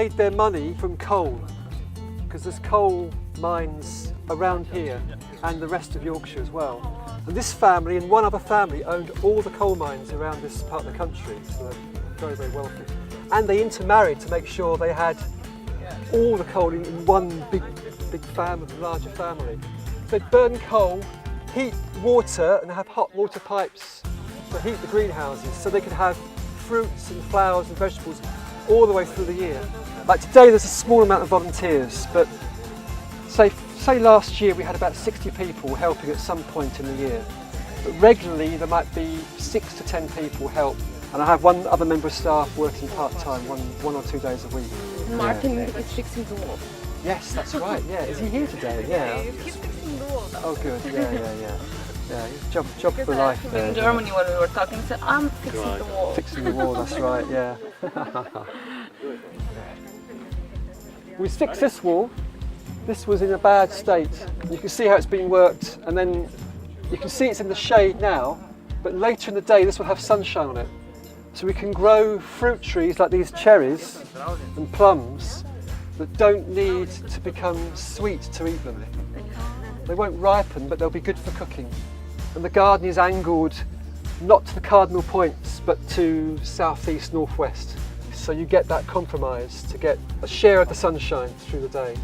made their money from coal, because there's coal mines around here and the rest of Yorkshire as well. And this family and one other family owned all the coal mines around this part of the country, so they're very, very wealthy. And they intermarried to make sure they had all the coal in one big family, larger family. So they'd burn coal, heat water, and have hot water pipes to heat the greenhouses, so they could have fruits and flowers and vegetables all the way through the year. Like today there's a small amount of volunteers, but say last year we had about 60 people helping at some point in the year. But regularly there might be 6 to 10 people help, and I have one other member of staff working part-time, one or 2 days a week. Martin is fixing the wall. Yes, that's right, yeah. Is he here today? Yeah. He's fixing the wall. Oh good, yeah. Yeah, job for life there. In Germany when we were talking, he said, I'm fixing the wall. Fixing the wall, that's right, yeah. We fixed this wall. This was in a bad state. You can see how it's been worked, and then you can see it's in the shade now, but later in the day this will have sunshine on it. So we can grow fruit trees like these cherries and plums that don't need to become sweet to eat them. They won't ripen, but they'll be good for cooking. And the garden is angled not to the cardinal points, but to southeast, northwest. So you get that compromise to get a share of the sunshine through the day.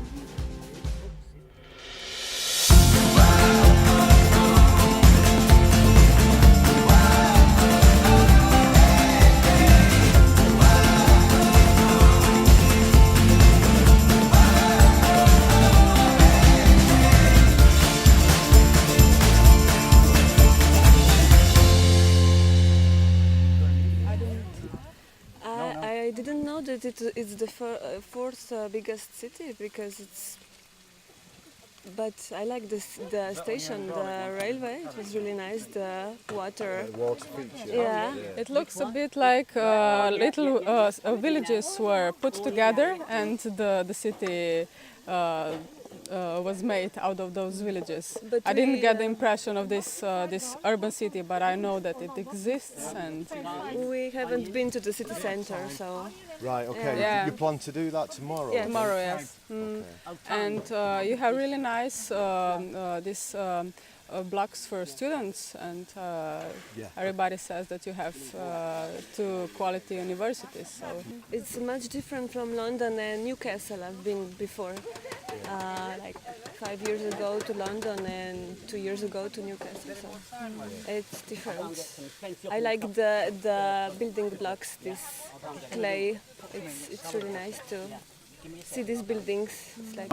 I didn't know that it's the fourth biggest city, because it's. But I like the station, the railway. It was really nice. The water. Water feature. Yeah. It looks a bit like little villages were put together, and the city was made out of those villages. But I didn't get the impression of this urban city, but I know that it exists. And We haven't been to the city center, so. Right, okay. Yeah. You plan to do that tomorrow? Yeah. tomorrow, yes. And you have really nice blocks for students, and everybody says that you have 2 quality universities. So. It's much different from London and Newcastle. I've been before, like 5 years ago to London and 2 years ago to Newcastle. So it's different. I like the building blocks, this clay. It's really nice to see these buildings. It's like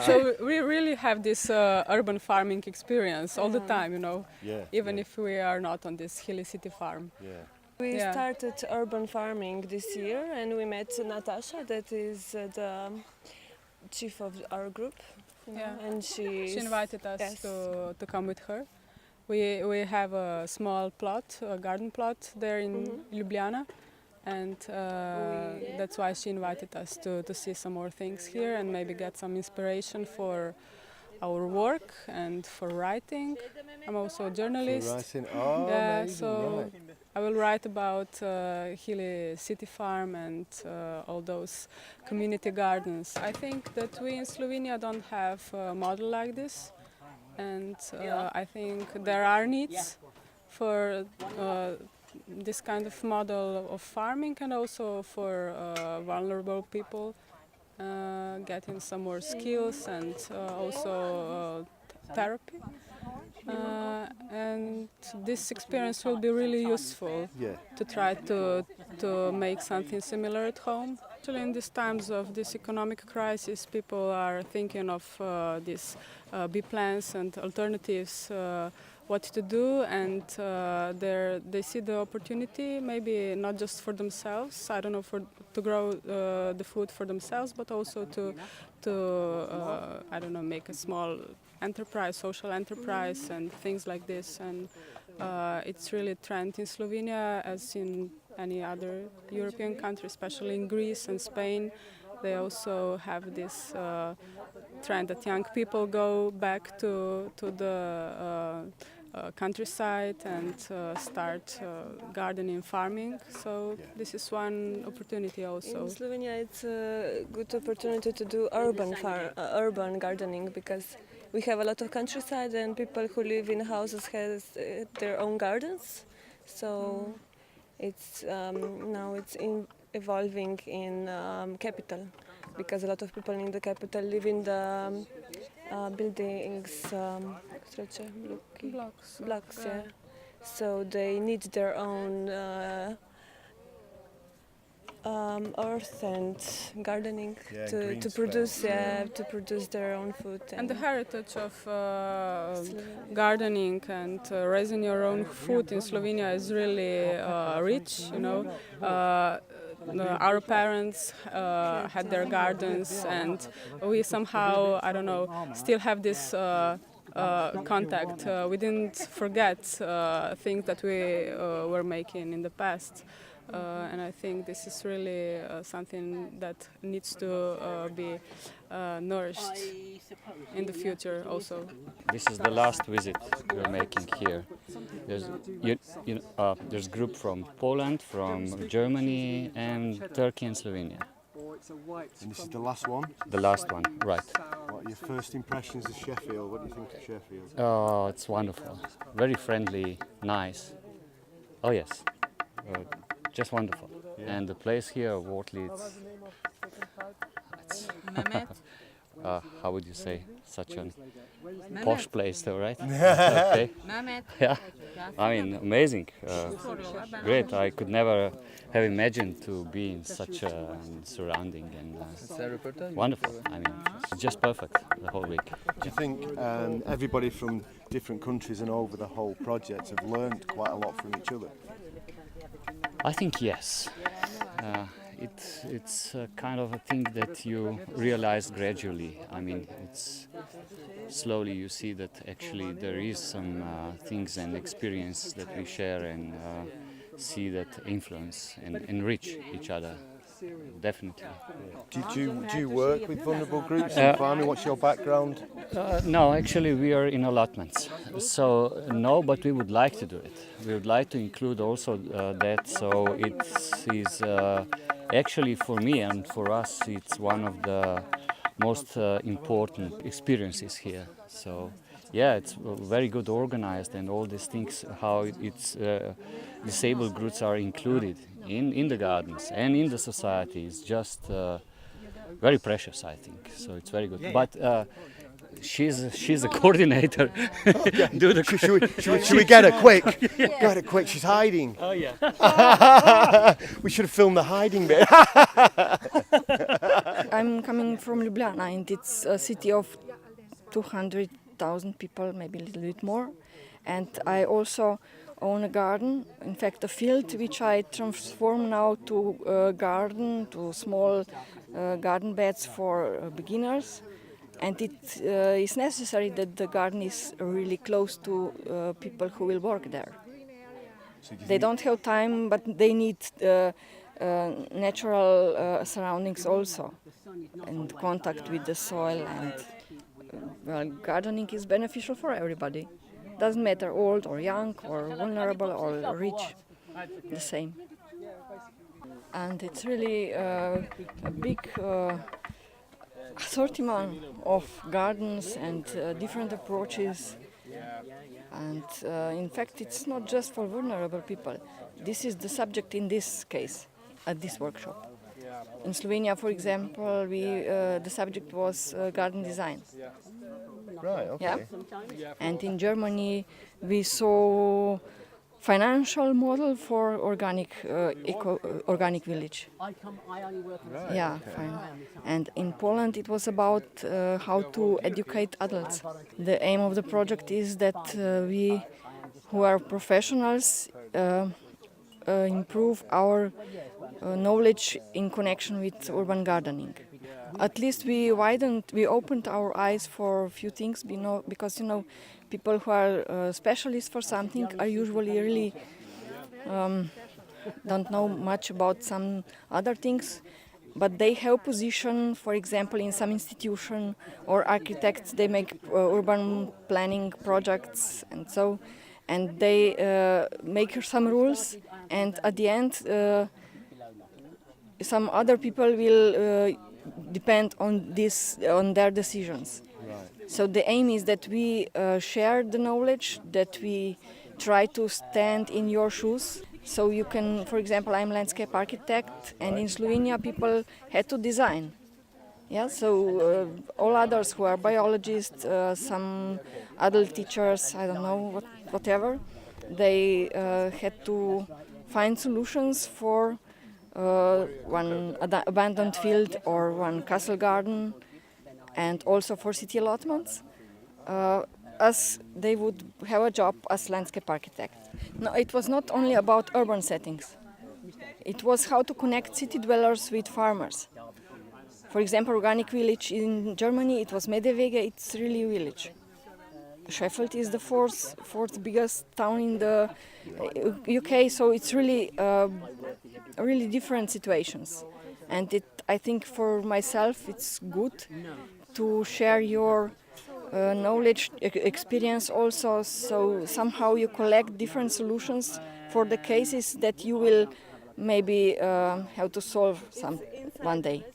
So we really have this urban farming experience all the time, you know, even if we are not on this hilly city farm. We started urban farming this year, and we met Natasha, that is the chief of our group. And she invited us yes. to come with her. We have a small plot, a garden plot there in Ljubljana, and that's why she invited us to see some more things here and maybe get some inspiration for our work and for writing. I'm also a journalist. For writing? Oh, yeah, amazing, so right. I will write about Hilly City Farm and all those community gardens. I think that we in Slovenia don't have a model like this, and I think there are needs for this kind of model of farming, and also for vulnerable people getting some more skills and also therapy. And this experience will be really useful to try to make something similar at home. Actually, in these times of this economic crisis, people are thinking of these B plans and alternatives, what to do, and they see the opportunity, maybe not just for themselves, I don't know, to grow the food for themselves, but also to I don't know, make a small enterprise, social enterprise, and things like this. And it's really a trend in Slovenia, as in any other European country, especially in Greece and Spain. They also have this trend that young people go back to the countryside and start gardening, farming. So this is one opportunity also. In Slovenia, it's a good opportunity to do urban gardening, because we have a lot of countryside and people who live in houses has their own gardens. So it's now it's evolving in capital, because a lot of people in the capital live in the buildings, blocks, yeah. So they need their own earth and gardening Yeah, to green produce, space. to produce their own food. And the heritage of gardening and raising your own food in Slovenia is really rich, you know. Our parents had their gardens, and we somehow, I don't know, still have this contact. We didn't forget things that we were making in the past. And I think this is really something that needs to be nourished in the future also. This is the last visit we're making here. There's group from Poland, from Germany, and Turkey and Slovenia. And this is the last one. The last one, right. What are your first impressions of Sheffield? What do you think of Sheffield? Oh, it's wonderful. Very friendly, nice. Oh yes, just wonderful. Yeah. And the place here, Wortley, how would you say, such a posh place though, right? Okay. Yeah, I mean, amazing, great. I could never have imagined to be in such a surrounding, and wonderful. I mean, it's just perfect the whole week. Do you think everybody from different countries and over the whole project have learned quite a lot from each other? I think yes. It's kind of a thing that you realize gradually. I mean, it's slowly you see that actually there is some things and experience that we share, and see that influence and enrich each other. Definitely. Do you work with vulnerable groups in farming? What's your background? No, actually we are in allotments. So no, but we would like to do it. We would like to include also that. So it is actually for me and for us, it's one of the most important experiences here. So yeah, it's very good organized, and all these things, how it's disabled groups are included in the gardens and in the society is just very precious, I think. So it's very good. But she's a coordinator. Do the Should we get her quick? Get her quick. She's hiding. Oh yeah. We should have filmed the hiding bit. I'm coming from Ljubljana, and it's a city of 200,000 people, maybe a little bit more. And I also own a garden, in fact a field, which I transform now to a garden, to small garden beds for beginners. And it is necessary that the garden is really close to people who will work there. They don't have time, but they need natural surroundings also, and contact with the soil. And well, gardening is beneficial for everybody. Doesn't matter old or young or vulnerable or rich, the same. And it's really a big assortment of gardens and different approaches. And in fact, it's not just for vulnerable people. This is the subject in this case, at this workshop. In Slovenia, for example, the subject was garden design. Right, okay. Yeah. And in Germany, we saw financial model for organic organic village. Right, Yeah, fine. And in Poland, it was about how to educate adults. The aim of the project is that we, who are professionals, improve our knowledge in connection with urban gardening. At least we opened our eyes for a few things, because people who are specialists for something are usually really don't know much about some other things, but they have position, for example, in some institution, or architects, they make urban planning projects, and so and they make some rules, and at the end some other people will depend on their decisions. Right. So the aim is that we share the knowledge, that we try to stand in your shoes. So you can, for example, I'm landscape architect, and in Slovenia people had to design. Yeah, so all others who are biologists, some adult teachers, I don't know, whatever, they had to find solutions for one abandoned field or one castle garden, and also for city allotments, as they would have a job as landscape architect. No, it was not only about urban settings. It was how to connect city dwellers with farmers. For example, organic village in Germany, it was Medewege, it's really a village. Sheffield is the fourth biggest town in the UK, so it's really different situations. And I think for myself it's good to share your knowledge, experience also, so somehow you collect different solutions for the cases that you will maybe have to solve one day.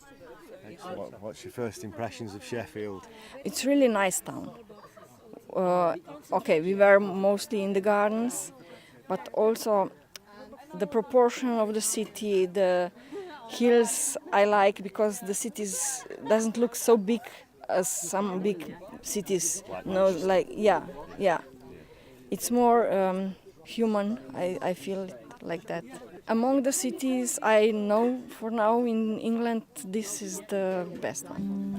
What's your first impressions of Sheffield? It's really nice town. Okay, we were mostly in the gardens, but also the proportion of the city, the hills I like, because the cities doesn't look so big as some big cities. No, like yeah. It's more human. I feel like that. Among the cities I know for now in England, this is the best one.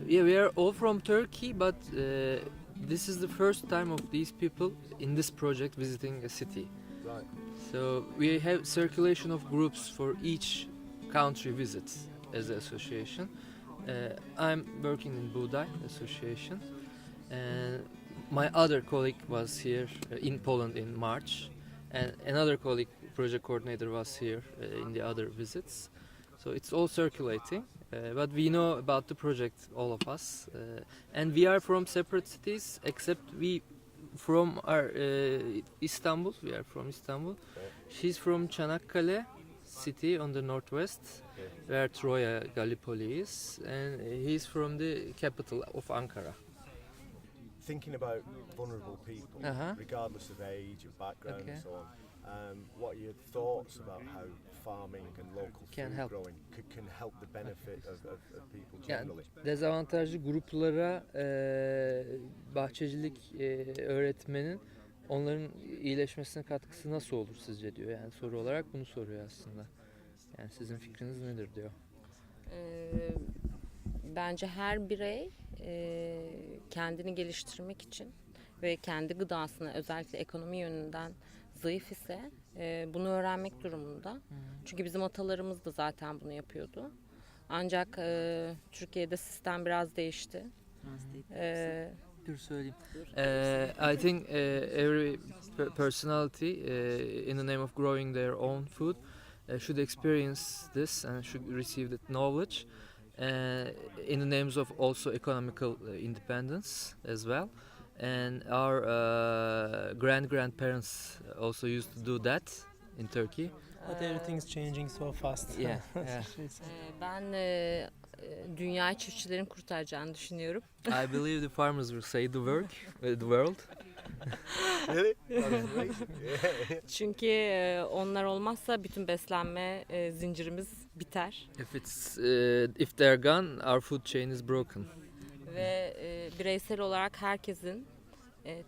Yeah, we are all from Turkey, but this is the first time of these people in this project visiting a city. Right. So we have circulation of groups for each country visits as an association. I'm working in Buğday Association, and my other colleague was here in Poland in March, and another colleague, project coordinator, was here in the other visits. So it's all circulating. But we know about the project, all of us, and we are from separate cities, except we from our Istanbul. We are from Istanbul. She's from Çanakkale city on the northwest, where Troya Gallipoli is, and he's from the capital of Ankara. Thinking about vulnerable people, regardless of age and background and so on, what are your thoughts about how farming and local food growing can help the benefit of people generally? Yani dezavantajlı gruplara bahçecilik öğretmenin onların iyileşmesine katkısı nasıl olur sizce diyor. Yani soru olarak bunu soruyor aslında. Yani sizin fikriniz nedir diyor. Bence her birey kendini geliştirmek için ve kendi gıdasına, özellikle ekonomi yönünden zayıf ise bunu öğrenmek durumunda. Çünkü bizim atalarımız da zaten bunu yapıyordu. Ancak Türkiye'de sistem biraz değişti. Dur söyleyeyim. I think every personality in the name of growing their own food should experience this and should receive that knowledge in the names of also economical independence as well. And our grandparents also used to do that in Turkey. But everything's changing so fast. Yeah. Ben dünyayı çiftçilerin kurtaracağını düşünüyorum. I believe the farmers will save the world. Really? Çünkü onlar olmazsa bütün beslenme zincirimiz biter. If they're gone, our food chain is broken. Ve bireysel olarak herkesin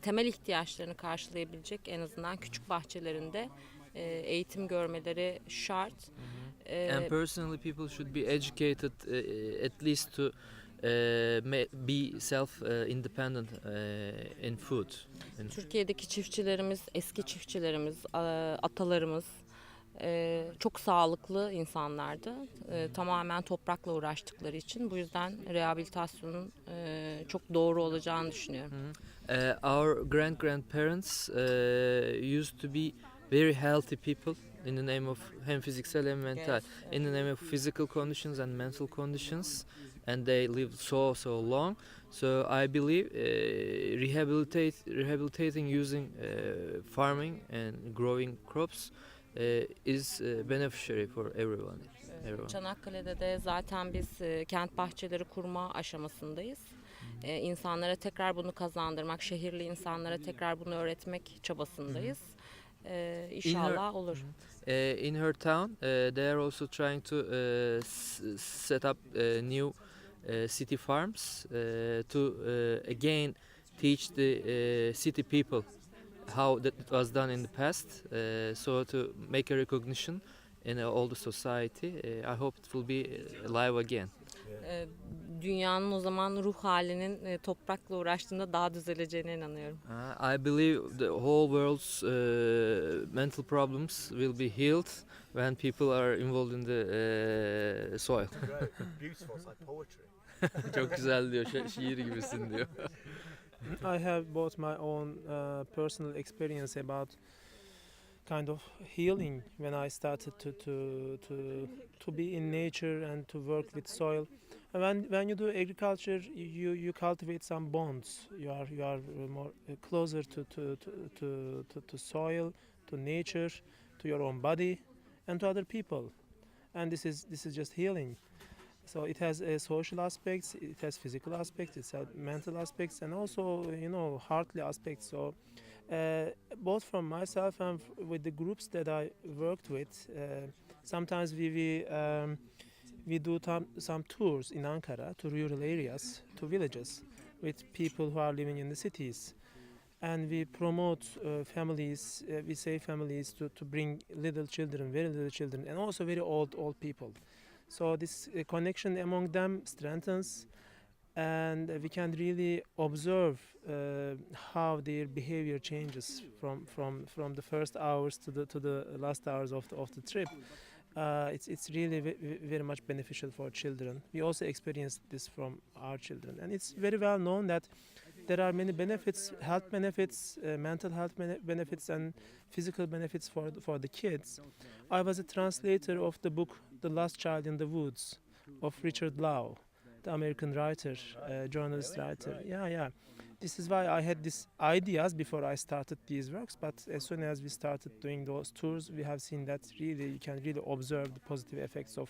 temel ihtiyaçlarını karşılayabilecek en azından küçük bahçelerinde eğitim görmeleri şart. And personally, people should be educated at least to be self-independent in food. Türkiye'deki çiftçilerimiz, eski çiftçilerimiz, atalarımız Çok sağlıklı insanlardı. Tamamen toprakla uğraştıkları için bu yüzden rehabilitasyonun çok doğru olacağını düşünüyorum. Our grandparents used to be very healthy people in the name of hem fiziksel hem mental, in the name of physical conditions and mental conditions, and they lived so long. So I believe rehabilitating using farming and growing crops is beneficiary for everyone. Çanakkale'de de zaten biz kent bahçeleri kurma aşamasındayız. İnsanlara tekrar bunu kazandırmak, şehirli insanlara tekrar bunu öğretmek çabasındayız. İnşallah olur. In her town, they are also trying to set up new city farms to again teach the city people how that it was done in the past, so to make a recognition in all the society. I hope it will be alive again. Dünyanın o zaman ruh halinin toprakla uğraştığında daha düzeleceğine inanıyorum. I believe the whole world's mental problems will be healed when people are involved in the soil. Beautiful, it's like poetry. Çok güzel diyor, şiir gibisin diyor. I have both my own personal experience about kind of healing when I started to be in nature and to work with soil. And when you do agriculture, you cultivate some bonds. You are more closer to soil, to nature, to your own body, and to other people. And this is just healing. So it has social aspects, it has physical aspects, it has mental aspects, and also heartly aspects. So both from myself and with the groups that I worked with, sometimes we do some tours in Ankara to rural areas, to villages, with people who are living in the cities. And we promote families, we say families to bring little children, very little children, and also very old people. So this connection among them strengthens, and we can really observe how their behavior changes from the first hours to the last hours of the trip. It's really very much beneficial for children. We also experience this from our children, and it's very well known that there are many benefits, health benefits, mental health benefits, and physical benefits for the kids. I was a translator of the book The Last Child in the Woods of Richard Lau, the American writer, journalist writer. Yeah. This is why I had these ideas before I started these works, but as soon as we started doing those tours, we have seen that really you can really observe the positive effects of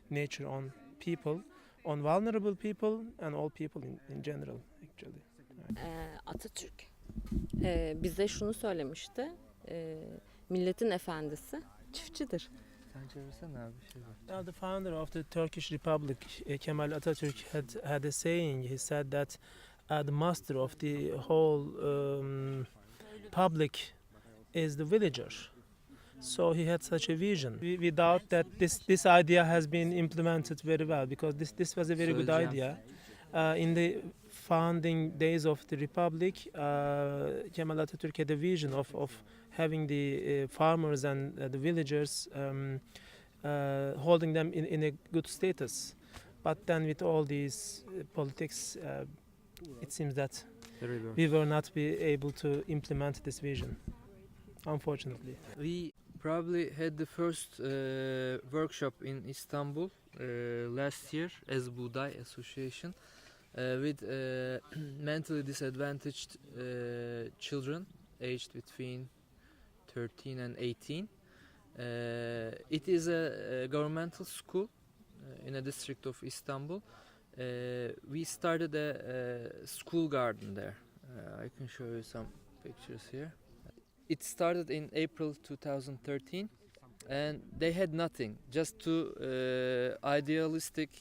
nature on people, on vulnerable people and all people in general actually. Atatürk bize şunu söylemişti, milletin efendisi çiftçidir. Sen çevirsene abi bir şey var. Now the founder of the Turkish Republic, Kemal Atatürk, had a saying. He said that the master of the whole public is the villager. So he had such a vision. We doubt that this idea has been implemented very well, because this was a very good idea. In the founding days of the Republic, Kemal Atatürk had a vision of having the farmers and the villagers, holding them in a good status. But then with all these politics, it seems that we were not be able to implement this vision, unfortunately. We probably had the first workshop in Istanbul last year as Buğday Association with mentally disadvantaged children aged between 13 and 18. It is a governmental school in a district of Istanbul. We started a school garden there. I can show you some pictures here. It started in April 2013, and they had nothing, just two idealistic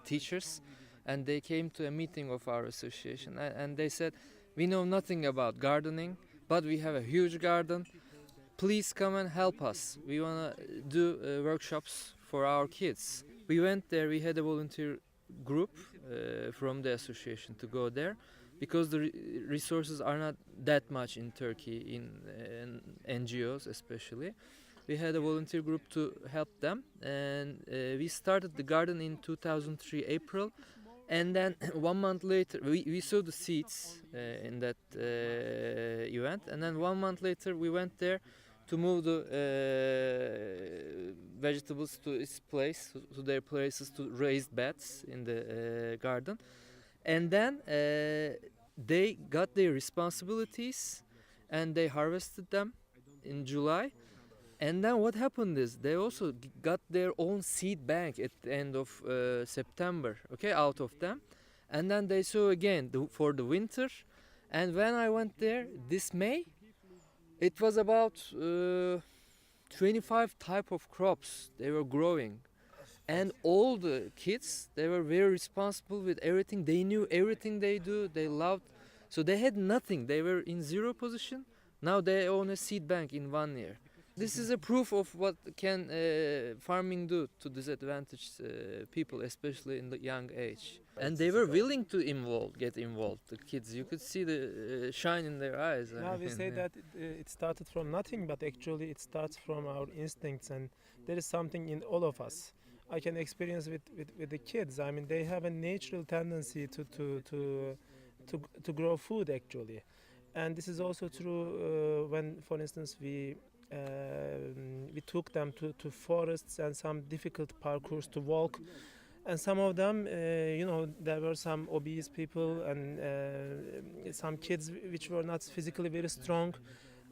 teachers, and they came to a meeting of our association, and they said, we know nothing about gardening, but we have a huge garden. Please come and help us. We want to do workshops for our kids. We went there, we had a volunteer group from the association to go there, because the resources are not that much in Turkey, in NGOs especially. we had a volunteer group to help them, and we started the garden in 2003 April, and then 1 month later we sowed the seeds in that event, and then 1 month later we went there to move the vegetables to its place, to their places, to raised beds in the garden, and then they got their responsibilities and they harvested them in July. And then what happened is they also got their own seed bank at the end of September, okay, out of them. And then they sow again for the winter. And when I went there this May, it was about 25 type of crops they were growing. And all the kids, they were very responsible with everything. They knew everything they do, they loved. So they had nothing, they were in zero position. Now they own a seed bank in 1 year. This is a proof of what can farming do to disadvantaged people, especially in the young age. And they were willing to get involved. The kids, you could see the shine in their eyes. Now we say that it started from nothing, but actually it starts from our instincts, and there is something in all of us. I can experience with the kids. I mean, they have a natural tendency to grow food actually, and this is also true when, for instance, we took them to forests and some difficult parkours to walk, and some of them, there were some obese people and some kids which were not physically very strong,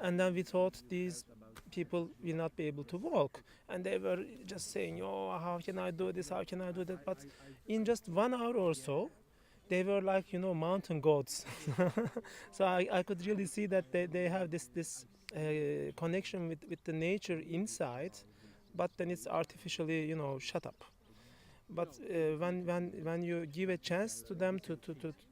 and then we thought these people will not be able to walk, and they were just saying, oh, how can I do this, how can I do that? But in just 1 hour or so, they were like, mountain goats. So I could really see that they have this connection with the nature inside, but then it's artificially, shut up. But when you give a chance to them to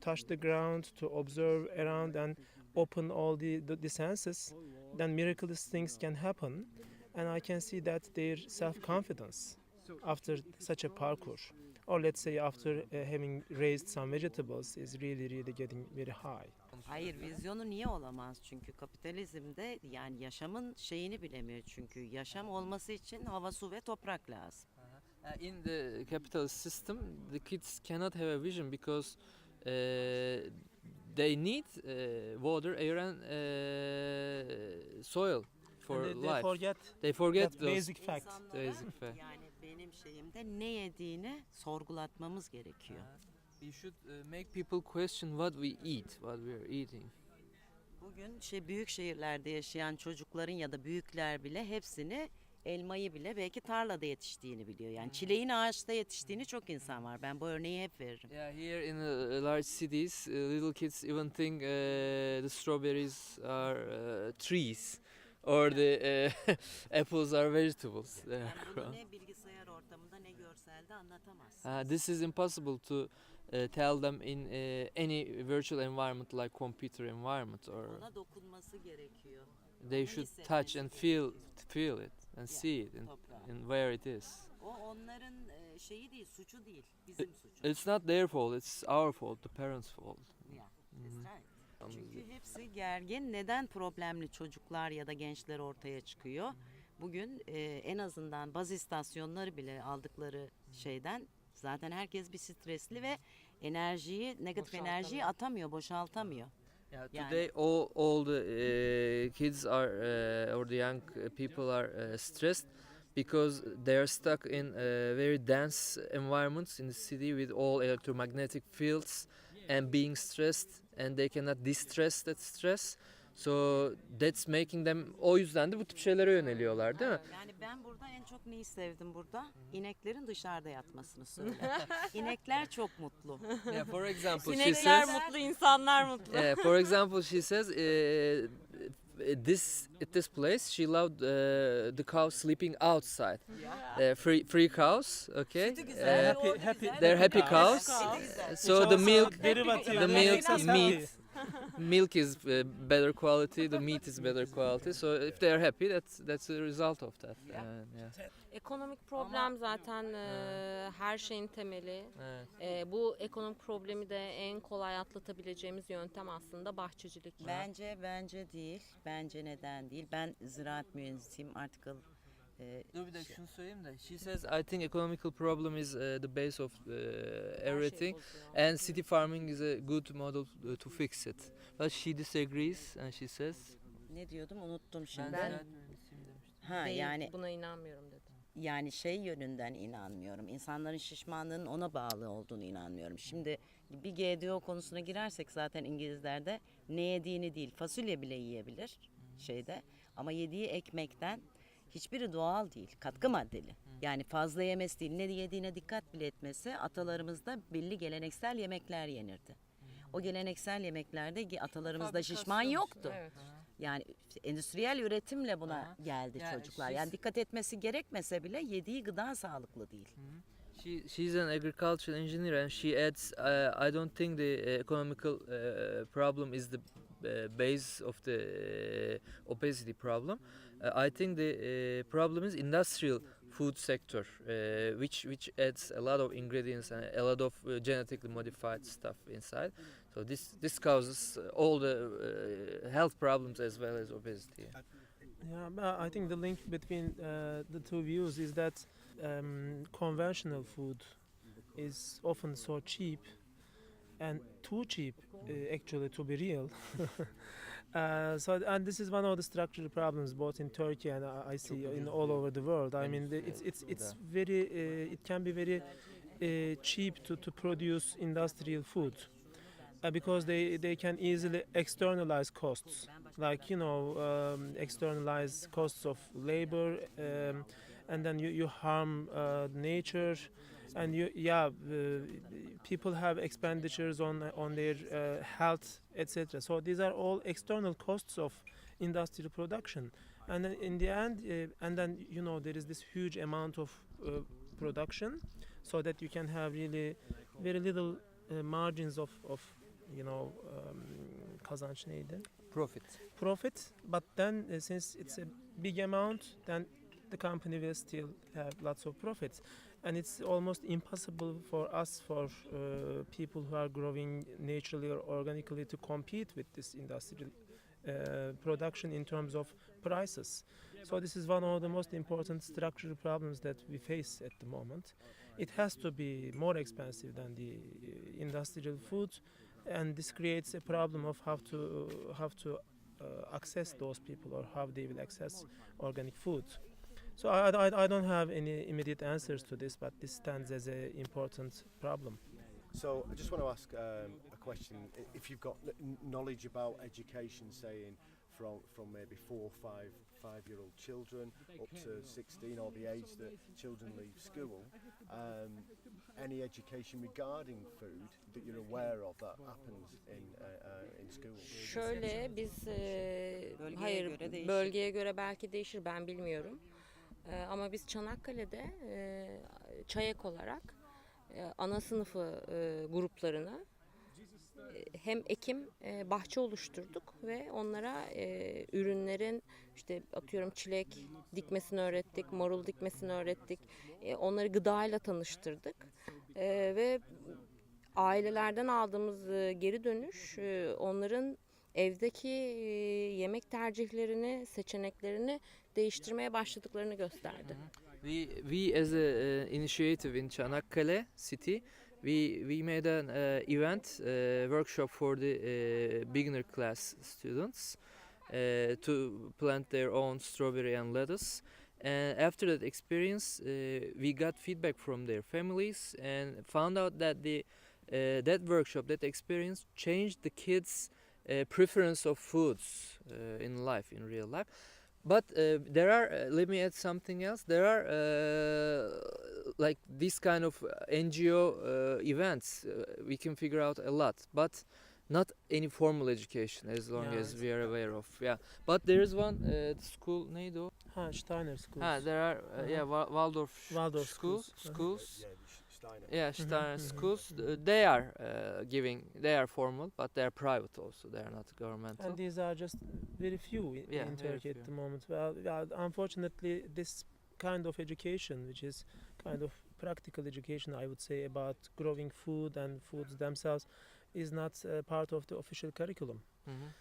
touch the ground, to observe around and open all the senses, then miraculous things can happen. And I can see that their self-confidence after such a parkour, or let's say after having raised some vegetables, is really getting very high. Hayır, vizyonu niye olamaz? Çünkü kapitalizmde yani yaşamın şeyini bilemiyor, çünkü yaşam olması için hava, su ve toprak lazım. In the capitalist system, the kids cannot have a vision because they need water, air, and soil for And life. They forget that those basic fact. basic fact. Yani benim şeyimde ne yediğini sorgulatmamız gerekiyor. We should make people question what we eat, what we are eating. Bugün büyük şehirlerde yaşayan çocukların ya da büyükler bile hepsini, elmayı bile belki tarlada yetiştiğini biliyor. Yani çileğin ağaçta yetiştiğini çok insan var. Ben bu örneği hep veririm. Yeah, here in large cities, little kids even think the strawberries are trees, or the apples are vegetables. Yani bunu ne bilgisayar ortamında ne görselde anlatamazsın. This is impossible to tell them in any virtual environment like computer environment, or Ona dokunması gerekiyor. they Onu should hissetmesi touch and gerekiyor. feel it and see it Toprağı. in where it is. O onların şeyi değil, suçu değil, bizim suçumuz. It's not their fault, it's our fault, the parents' fault. Yeah, that's right. Çünkü hepsi gergin. Neden problemli çocuklar ya da gençler ortaya çıkıyor? Bugün en azından baz istasyonları bile aldıkları şeyden zaten herkes bir stresli ve negatif enerjiyi atamıyor, boşaltamıyor. Yeah, Yani- today all the kids are or the young people are stressed because they are stuck in very dense environments in the city with all electromagnetic fields and being stressed, and they cannot distress that stress. So that's making them, o yüzden de bu tip şeylere yöneliyorlar, değil mi? Yani ben burada en çok neyi sevdim burada? İneklerin dışarıda yatmasını söyle. İnekler çok mutlu. Yeah, for example, she Sinekler says. mutlu, insanlar mutlu. For example, she says at this place she loved the cows sleeping outside. Free cows, okay. They're happy cows. So the milk, milk is better quality. The meat is better quality. So if they are happy, that's the result of that. Yeah. Ekonomik problem zaten her şeyin temeli. Evet. Bu ekonomik problemi de en kolay atlatabileceğimiz yöntem aslında bahçecilik. Bence değil. Bence neden değil? Ben ziraat mühendisiyim. Article Dur bir dakika şunu söyleyeyim de. She says I think economical problem is the base of everything and city farming is a good model to fix it. But she disagrees and she says Ne diyordum unuttum şimdi. ben Ha Değil, yani buna inanmıyorum dedi. yani şey yönünden inanmıyorum. İnsanların şişmanlığının ona bağlı olduğunu inanmıyorum. Şimdi bir GDO konusuna girersek zaten İngilizlerde ne yediğini değil, fasulye bile yiyebilir şeyde. Ama yediği ekmekten hiçbiri doğal değil, katkı maddeli. Yani fazla yemesi değil, ne yediğine dikkat bile etmesi. Atalarımızda belli geleneksel yemekler yenirdi. O geleneksel yemeklerde atalarımızda şişman yoktu. Evet. Yani endüstriyel üretimle buna geldi Yani çocuklar. Yani dikkat etmesi gerekmese bile yediği gıda sağlıklı değil. she's an agricultural engineer and she adds I don't think the economical problem is the base of the obesity problem. I think the problem is industrial food sector which adds a lot of ingredients and a lot of genetically modified stuff inside. So this causes all the health problems as well as obesity. Yeah, but I think the link between the two views is that conventional food is often so cheap and too cheap actually to be real. And this is one of the structural problems both in Turkey and I see in all over the world. I mean, it's very it can be very cheap to produce industrial food. Because they can easily externalize costs, like externalize costs of labor, and then you harm nature, and people have expenditures on their health, etc. So these are all external costs of industrial production, and then in the end, and then there is this huge amount of production, so that you can have really very little margins of kazanç neydi? Profit, but then since it's a big amount, then the company will still have lots of profits, and it's almost impossible for us, for people who are growing naturally or organically, to compete with this industrial production in terms of prices. So this is one of the most important structural problems that we face at the moment. It has to be more expensive than the industrial food, and this creates a problem of how to access those people, or how they will access organic food. So I don't have any immediate answers to this, but this stands as an important problem. So I just want to ask a question. If you've got knowledge about education, saying from maybe 4 or 5-year-old children up to 16, or the age that children leave school, any education regarding food that you're aware of that happens in school? Şöyle biz hayır göre değişir. bölgeye göre belki değişir, ben bilmiyorum. Ama biz Çanakkale'de ÇAEK olarak ana sınıfı gruplarını hem ekim bahçe oluşturduk ve onlara ürünlerin işte atıyorum çilek dikmesini öğrettik, marul dikmesini öğrettik. Onları gıdayla tanıştırdık. Ve ailelerden aldığımız geri dönüş onların evdeki yemek tercihlerini, seçeneklerini değiştirmeye başladıklarını gösterdi. We as a initiative in Çanakkale city, we made an event workshop for the beginner class students to plant their own strawberry and lettuce. And after that experience, we got feedback from their families and found out that that workshop, that experience, changed the kids' preference of foods in life, in real life. But there are, let me add something else. There are like this kind of NGO events. We can figure out a lot, but not any formal education, as long as we are aware of. Yeah, but there is one school. Neydi o? Steiner schools. There are Waldorf schools. Steiner schools. They are they are formal, but they are private also. They are not governmental. And these are just very few in Turkey at the moment. Well, unfortunately, this kind of education, which is kind of practical education, I would say, about growing food and foods themselves, is not part of the official curriculum.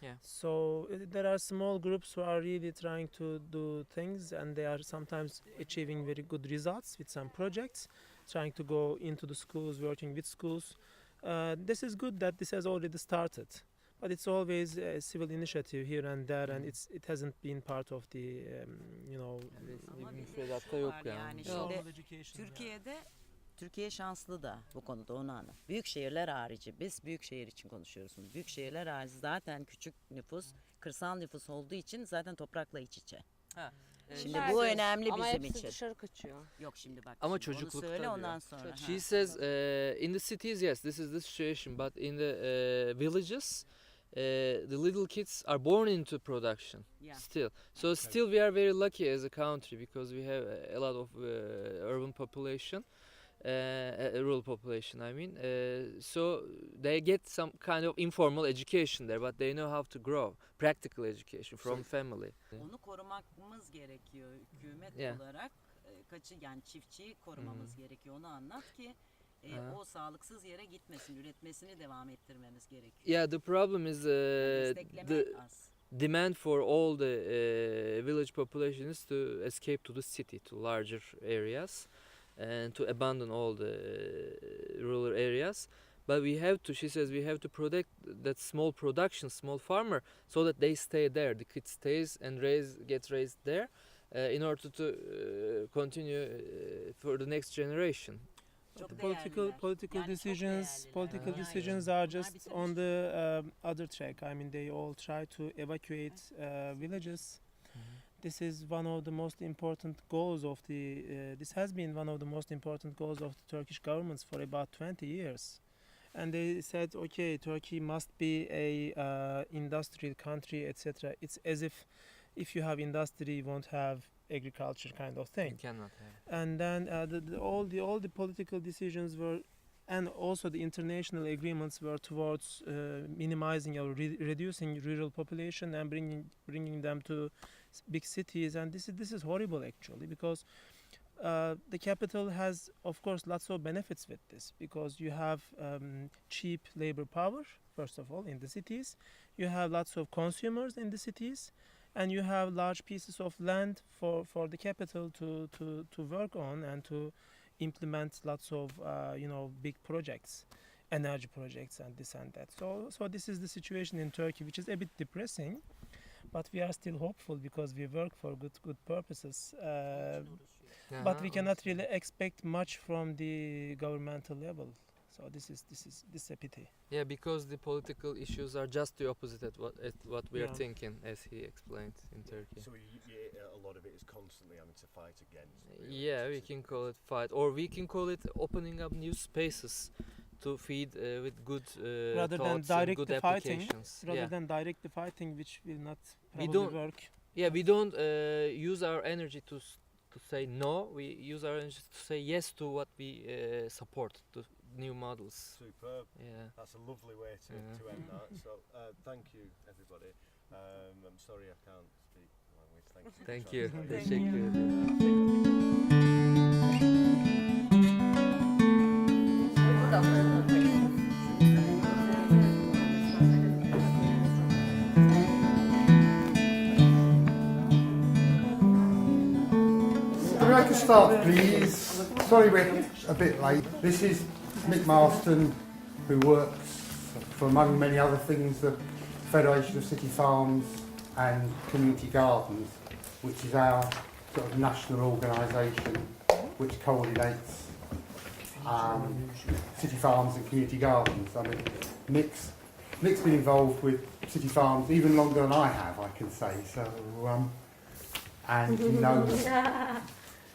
Yeah. So there are small groups who are really trying to do things, and they are sometimes achieving very good results with some projects, trying to go into the schools, working with schools. This is good that this has already started, but it's always a civil initiative here and there, and it hasn't been part of the Ama Bir bir müfredatta şu yok var yani. Türkiye şanslı da bu konuda onu anla. Büyük şehirler harici, biz büyük şehir için konuşuyoruz. Büyük şehirler harici zaten küçük nüfus, kırsal nüfus olduğu için zaten toprakla iç içe. Şimdi bu önemli Ama bizim hepsi için. dışarı kaçıyor. Yok şimdi bak. Ama şimdi onu çocuklukta söyle diyor. ondan sonra. She says in the cities, yes, this is the situation, but in the villages, the little kids are born into production Yeah. still. So still we are very lucky as a country because we have a lot of urban population, rural population. I mean, so they get some kind of informal education there, but they know how to grow, practical education from family. Onu korumamız gerekiyor hükümet Yeah. olarak. Yani çiftçiyi korumamız gerekiyor. Onu anlat ki o sağlıksız yere gitmesin, üretmesini devam ettirmemiz gerekiyor. Yeah, the problem is Destekleme the az. demand for all the village population is to escape to the city, to larger areas, and to abandon all the rural areas. But we have to, she says, we have to protect that small production, small farmer, so that they stay there. The kid stays and gets raised there, in order to continue for the next generation. Çok Political değerliler. decisions Yani çok değerliler. decisions are just on the other track. I mean, they all try to evacuate villages. This is one of the most important goals of this has been one of the most important goals of the Turkish governments for about 20 years. And they said, okay, Turkey must be a industrial country, etc. It's as if you have industry, you won't have agriculture kind of thing. You cannot have. And then all the political decisions were, and also the international agreements were towards minimizing or reducing rural population and bringing them to big cities. And this is horrible actually, because the capital has, of course, lots of benefits with this, because you have cheap labor power, first of all, in the cities. You have lots of consumers in the cities, and you have large pieces of land for the capital to work on and to implement lots of big projects, energy projects and this and that. So this is the situation in Turkey, which is a bit depressing, but we are still hopeful because we work for good purposes. But we cannot really expect much from the governmental level. So this is a pity. Yeah, because the political issues are just the opposite at what we are Yeah. thinking, as he explained in Turkey. So a lot of it is constantly having to fight against. Really, Yeah, we can call it fight, or we can call it opening up new spaces to feed with good Rather than thoughts and direct good the fighting, applications. rather Yeah. than direct the fighting, which will not We probably don't- work. Yeah, we don't use our energy to say no. We use our energy to say yes to what we support, to new models. Superb. Yeah. That's a lovely way to end that. So thank you, everybody. I'm sorry I can't speak language. Thank you. Thank for you. trying. Teşekkür ederim. Can we make a start, please? Sorry we're a bit late. This is Mick Marston, who works for, among many other things, the Federation of City Farms and Community Gardens, which is our sort of national organisation which coordinates city farms and community gardens. I mean, Mick's been involved with city farms even longer than I have, I can say. So, and he knows.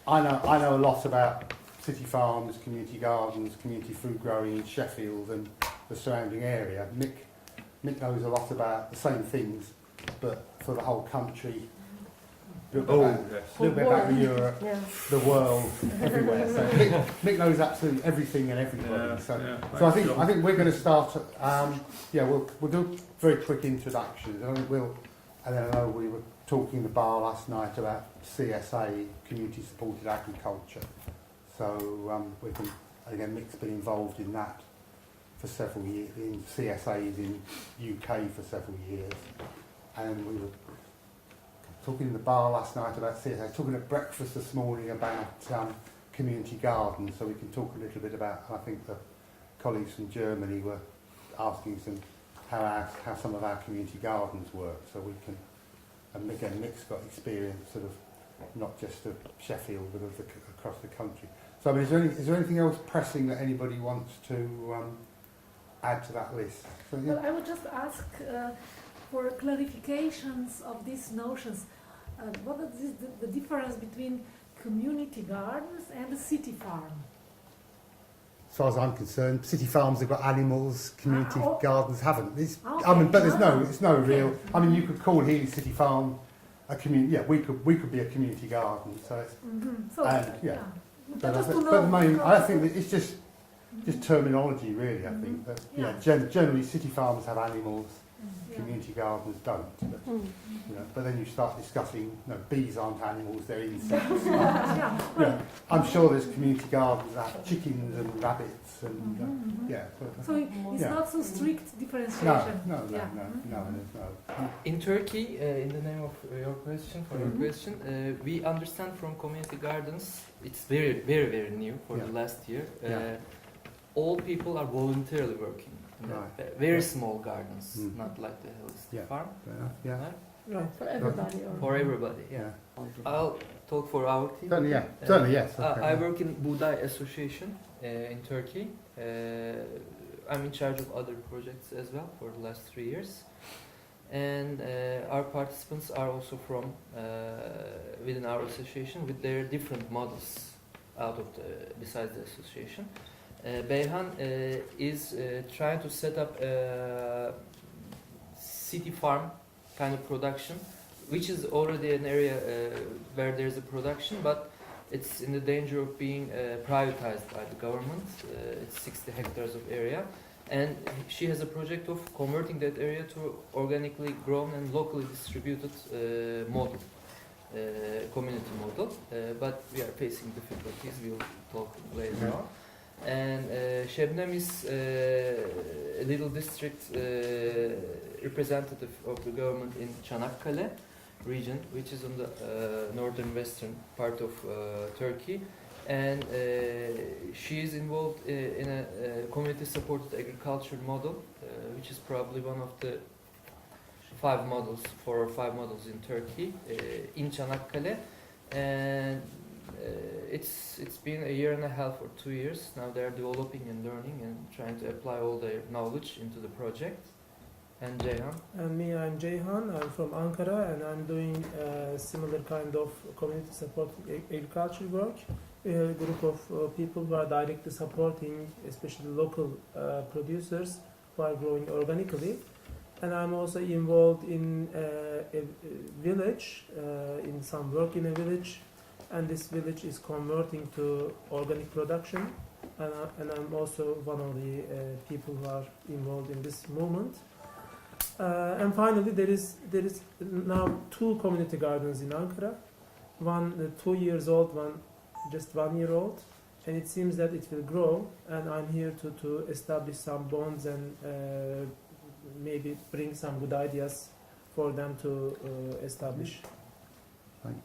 I know a lot about city farms, community gardens, community food growing in Sheffield and the surrounding area. Mick knows a lot about the same things, but for the whole country. A little bit about Europe, the world, everywhere. So Mick knows absolutely everything and everybody. So I think we're going to start. We'll do very quick introductions. And then I know we were talking in the bar last night about CSA, community supported agriculture. So again, Mick's been involved in that for several years, in CSAs in UK for several years, and we were talking in the bar last night about CSAs, talking at breakfast this morning about community gardens, so we can talk a little bit about, I think the colleagues from Germany were asking how some of our community gardens work, so we can, and again Nick's got experience sort of not just of Sheffield but of across the country. So I mean, is there anything else pressing that anybody wants to add to that list? So, yeah. Well, I would just ask for clarifications of these notions. What is the difference between community gardens and a city farm? As far as I'm concerned, city farms have got animals, community gardens haven't. Okay. I mean, but it's no real. I mean, you could call Healy City Farm a community. Yeah, we could be a community garden. So it's So, yeah. But the main, I think that it's just terminology, really. I think that generally city farms have animals, community gardens don't. But, but then you start discussing, bees aren't animals; they're insects. I'm sure there's community gardens that have chickens and rabbits and So it's not so strict differentiation. No. In Turkey, in the name of your question, we understand from community gardens, it's very, very, very new for the last year. All people are voluntarily working in very small gardens, not like the Holistic Farm. Right, for everybody. For everybody, I'll talk for our team. Certainly, yes. Okay, I work in Buğday Association in Turkey. I'm in charge of other projects as well for the last 3 years. And our participants are also from within our association with their different models besides the association. Beyhan is trying to set up a city farm kind of production, which is already an area where there's a production, but it's in the danger of being privatized by the government. It's 60 hectares of area, and she has a project of converting that area to organically grown and locally distributed model, community model. But we are facing difficulties. We'll talk later on. And Şebnem is a little district representative of the government in Çanakkale region, which is on the northern western part of Turkey, and she is involved in a community supported agriculture model, which is probably one of the 4 or 5 models in Turkey, in Çanakkale. And it's been a year and a half or 2 years now. They're developing and learning and trying to apply all their knowledge into the project. And Ceyhan? And me, I'm Ceyhan. I'm from Ankara, and I'm doing similar kind of community support agriculture work. A group of people who are directly supporting, especially local producers who are growing organically. And I'm also involved in a village, in some work in a village. And this village is converting to organic production, and I'm also one of the people who are involved in this movement. And finally, there is now 2 community gardens in Ankara, one 2 years old, one just 1 year old, and it seems that it will grow. And I'm here to establish some bonds and maybe bring some good ideas for them to establish. Thanks.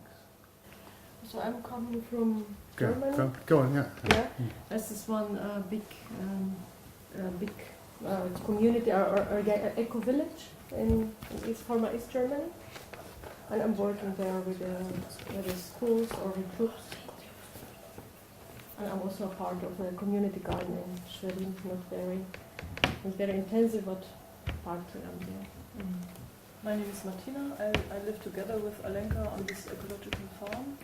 So I'm coming from Germany. Go on, yeah. This is one big community or eco-village in former East Germany, and I'm working there with the schools or with groups. And I'm also a part of the community garden in Schwerin, not very intensive, but partly I'm there. My name is Martina. I live together with Alenka on this ecological farm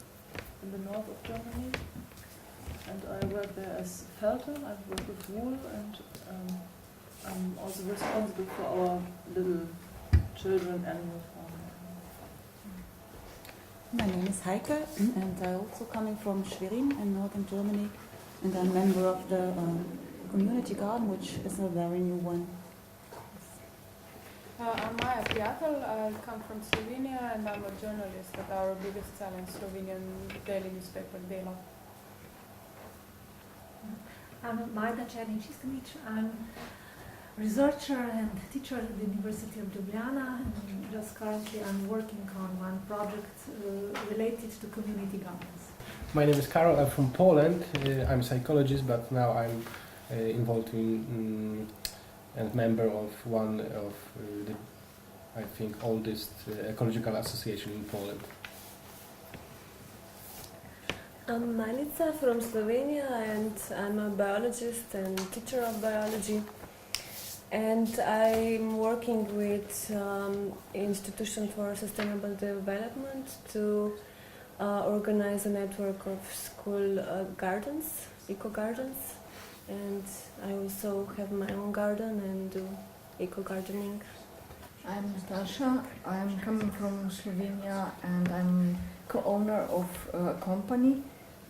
in the north of Germany, and I work there as felter. I work with wool, and I'm also responsible for our little children animal farm. My name is Heike, and I'm also coming from Schwerin in northern Germany, and I'm a member of the community garden, which is a very new one. I'm Maja Prijatelj. I come from Slovenia, and I'm a journalist at our biggest selling Slovenian daily newspaper, Delo. I'm Majda Černić-Iskanić. I'm researcher and teacher at the University of Ljubljana, and just currently I'm working on one project related to community gardens. My name is Karol, I'm from Poland. I'm a psychologist, but now I'm involved in and member of one of the, I think, oldest ecological association in Poland. I'm Manica from Slovenia, and I'm a biologist and teacher of biology. And I'm working with Institution for Sustainable Development to organize a network of school gardens, eco-gardens. And I also have my own garden and do eco-gardening. I'm Natasha, I'm coming from Slovenia, and I'm co-owner of a company,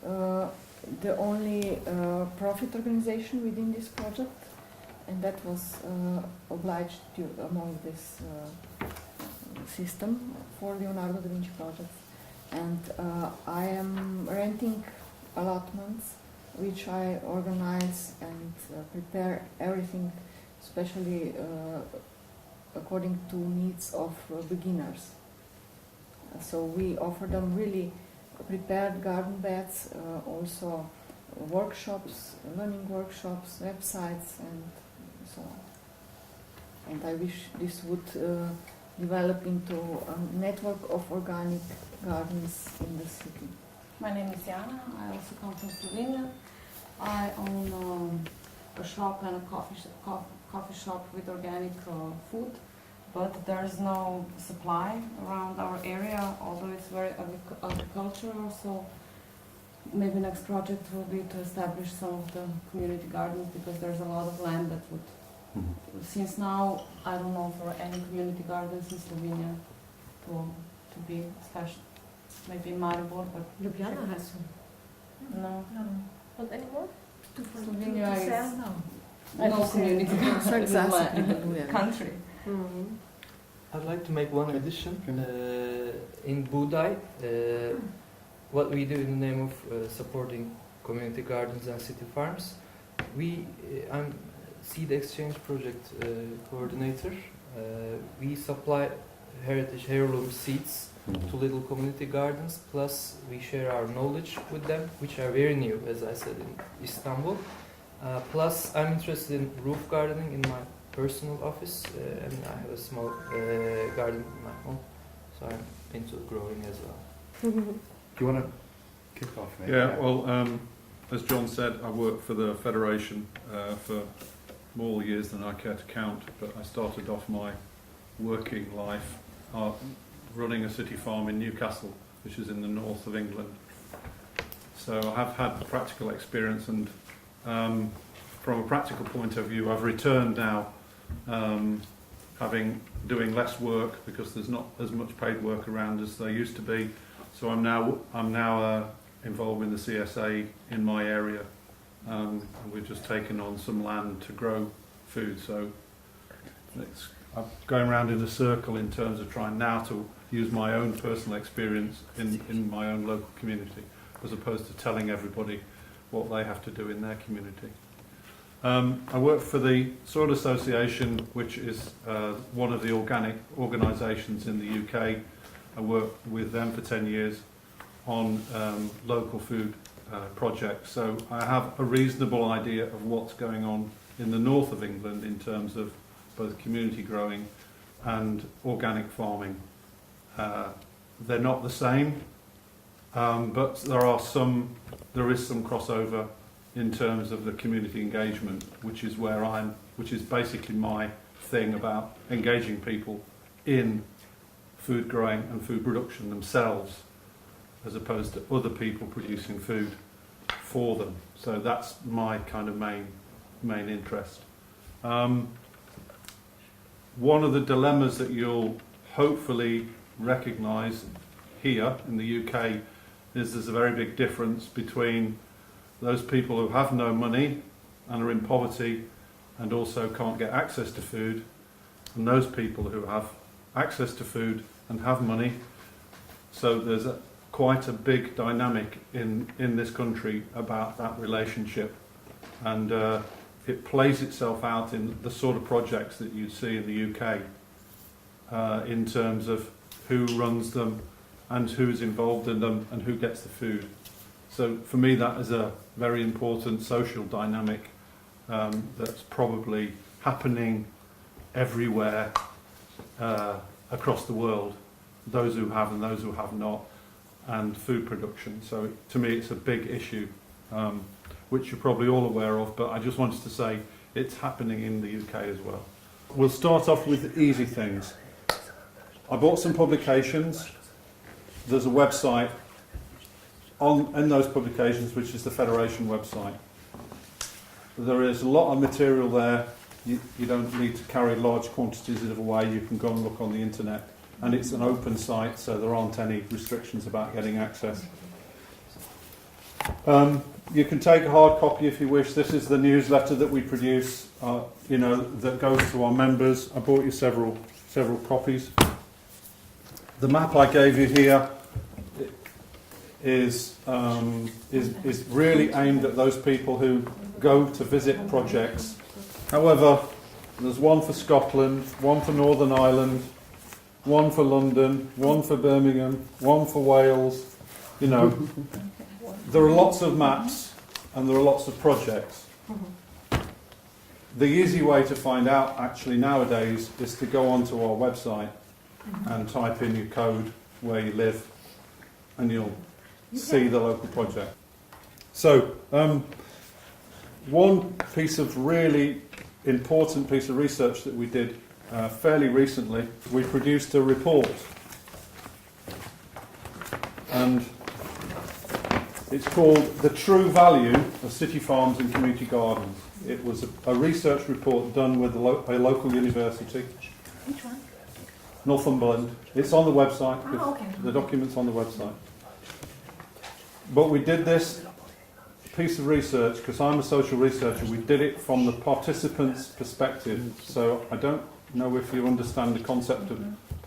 the only profit organization within this project, and that was obliged to among this system for Leonardo da Vinci project. And I am renting allotments which I organize and prepare everything, especially according to needs of beginners. So we offer them really prepared garden beds, also workshops, learning workshops, websites, and so on. And I wish this would develop into a network of organic gardens in the city. My name is Jana. I also come from Slovenia. I own a shop and a coffee shop with organic food, but there's no supply around our area, although it's very agricultural. So maybe next project will be to establish some of the community gardens, because there's a lot of land that would. Since now, I don't know for any community gardens in Slovenia to be special. Maybe in Maribor, but Ljubljana has one. No. Not anymore? Slovenia to is sell now. no community gardens in the country. I'd like to make one addition. In Budaj, what we do in the name of supporting community gardens and city farms, I'm Seed Exchange Project coordinator. We supply heritage heirloom seeds to little community gardens, plus we share our knowledge with them, which are very new, as I said, in Istanbul. Plus I'm interested in roof gardening in my personal office, and I have a small garden in my home, so I'm into growing as well. Do you want to kick off, mate? Yeah, well, as John said, I work for the Federation for more years than I care to count, but I started off my working life running a city farm in Newcastle, which is in the north of England. So I have had practical experience, and from a practical point of view, I've returned now, doing less work because there's not as much paid work around as there used to be. So I'm now involved in the CSA in my area, and we've just taken on some land to grow food. So I'm going around in a circle in terms of trying now to use my own personal experience in my own local community, as opposed to telling everybody what they have to do in their community. I work for the Soil Association, which is one of the organic organisations in the UK. I worked with them for 10 years on local food projects, so I have a reasonable idea of what's going on in the north of England in terms of both community growing and organic farming. They're not the same, but there is some crossover in terms of the community engagement, which is basically my thing about engaging people in food growing and food production themselves, as opposed to other people producing food for them. So that's my kind of main interest. One of the dilemmas that you'll hopefully recognise here in the UK is there's a very big difference between those people who have no money and are in poverty and also can't get access to food, and those people who have access to food and have money. So there's quite a big dynamic in this country about that relationship, and it plays itself out in the sort of projects that you see in the UK in terms of who runs them and who's involved in them and who gets the food. So for me that is a very important social dynamic that's probably happening everywhere across the world, those who have and those who have not, and food production. So to me it's a big issue, which you're probably all aware of, but I just wanted to say it's happening in the UK as well. We'll start off with easy things. I bought some publications. There's a website in those publications, which is the Federation website. There is a lot of material there. You don't need to carry large quantities of it away. You can go and look on the internet. And it's an open site, so there aren't any restrictions about getting access. You can take a hard copy if you wish. This is the newsletter that we produce, that goes to our members. I bought you several copies. The map I gave you here is really aimed at those people who go to visit projects. However, there's one for Scotland, one for Northern Ireland, one for London, one for Birmingham, one for Wales. There are lots of maps and there are lots of projects. The easy way to find out actually nowadays is to go onto our website and type in your code where you live and you'll see the local project. So one piece of really important piece of research that we did fairly recently, we produced a report, and it's called The True Value of City Farms and Community Gardens. It was a research report done with a local university. Which one? Northumberland. It's on the website. Okay. The document's on the website. But we did this piece of research, because I'm a social researcher, we did it from the participants' perspective. So I don't know if you understand the concept of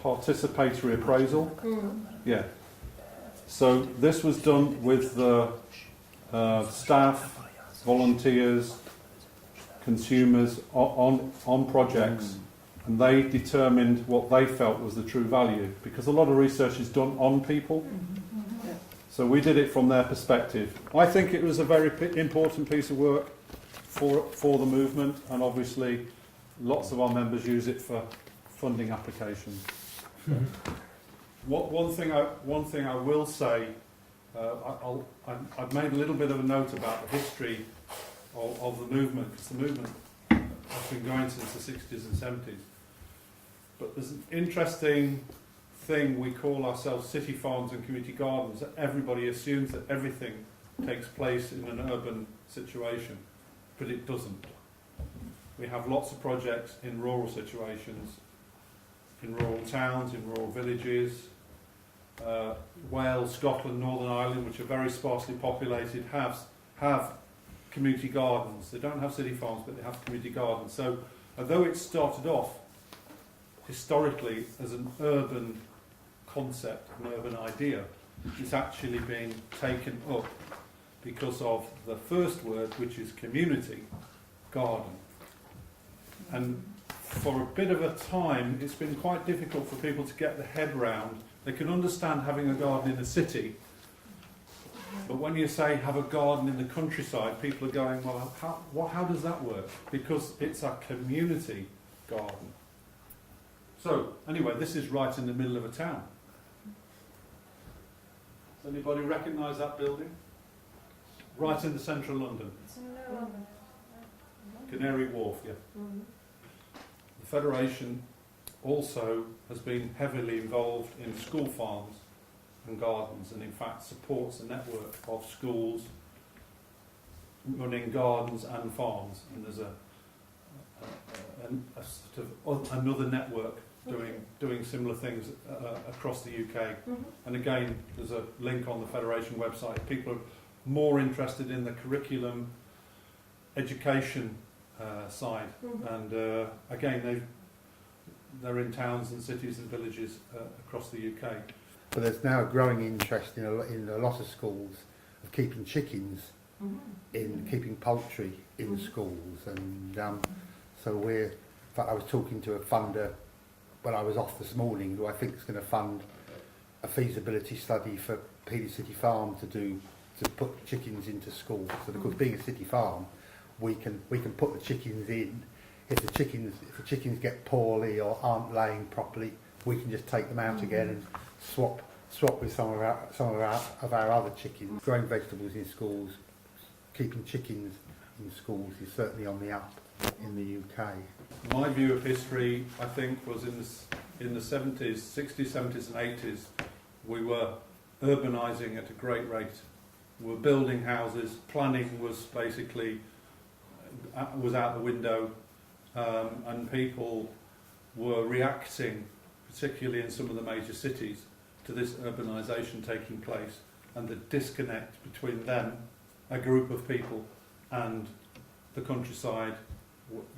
participatory appraisal. Yeah. So this was done with the staff, volunteers, consumers on projects, and they determined what they felt was the true value, because a lot of research is done on people. So we did it from their perspective. I think it was a very important piece of work for the movement, and obviously lots of our members use it for funding applications. One thing I will say, I've made a little bit of a note about the history of the movement, because the movement has been going since the 60s and 70s. But there's an interesting thing, we call ourselves City Farms and Community Gardens, that everybody assumes that everything takes place in an urban situation, but it doesn't. We have lots of projects in rural situations, in rural towns, in rural villages. Wales, Scotland, Northern Ireland, which are very sparsely populated, have community gardens. They don't have city farms, but they have community gardens. So although it started off historically as an urban concept, an urban idea, it's actually been taken up because of the first word, which is community garden. And for a bit of a time, it's been quite difficult for people to get their head round. They can understand having a garden in a city, but when you say have a garden in the countryside, people are going, well, how does that work? Because it's a community garden. So, anyway, this is right in the middle of a town. Does anybody recognise that building? Right in the centre of London. Canary Wharf, yeah. The Federation also has been heavily involved in school farms and gardens, and in fact supports a network of schools running gardens and farms, and there's a sort of another network doing similar things across the UK. And again, there's a link on the Federation website. If people are more interested in the curriculum education side, and again they're in towns and cities and villages across the UK. But there's now a growing interest in a lot of schools of keeping chickens in keeping poultry in schools, and so in fact I was talking to a funder when I was off this morning who I think is going to fund a feasibility study for Peely City Farm to put chickens into schools. So of course, being a city farm, we can put the chickens in. If the chickens get poorly or aren't laying properly, we can just take them out again and swap with some of our other chickens. Growing vegetables in schools, keeping chickens in schools is certainly on the up in the UK. My view of history, I think, was in the 70s, 60s, 70s and 80s, we were urbanising at a great rate. We were building houses, planning was basically was out the window, and people were reacting, particularly in some of the major cities, to this urbanisation taking place and the disconnect between them, a group of people, and the countryside,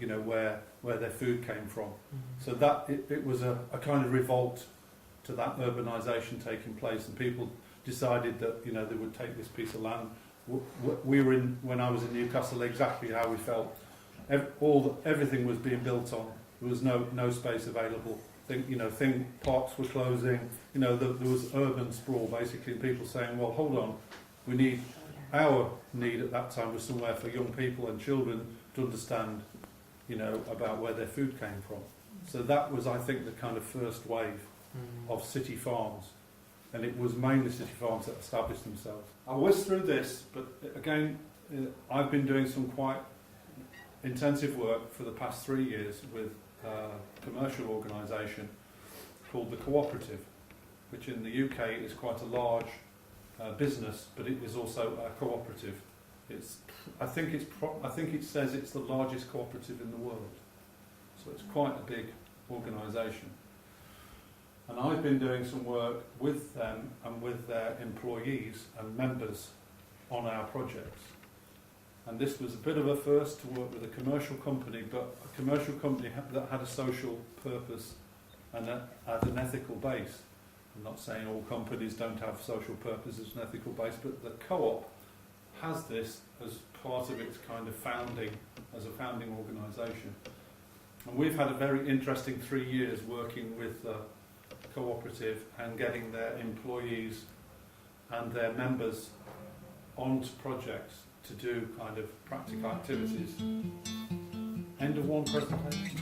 you know, where their food came from. So that it was a kind of revolt to that urbanisation taking place, and people decided that, you know, they would take this piece of land. We were in, when I was in Newcastle, exactly how we felt. Everything was being built on. There was no space available. Parks were closing. You know, there was urban sprawl basically, and people saying, well, hold on, our need at that time was somewhere for young people and children to understand, you know, about where their food came from. So that was, I think, the kind of first wave of city farms, and it was mainly city farms that established themselves. I was through this, but again, I've been doing some quite intensive work for the past 3 years with a commercial organisation called the Cooperative, which in the UK is quite a large business, but it is also a cooperative. I think it says it's the largest cooperative in the world, so it's quite a big organisation. And I've been doing some work with them and with their employees and members on our projects. And this was a bit of a first to work with a commercial company, but a commercial company that had a social purpose and had an ethical base. I'm not saying all companies don't have social purposes and ethical base, but the co-op has this as part of its kind of founding, as a founding organisation. And we've had a very interesting 3 years working with the cooperative and getting their employees and their members onto projects to do kind of practical activities. End of one presentation.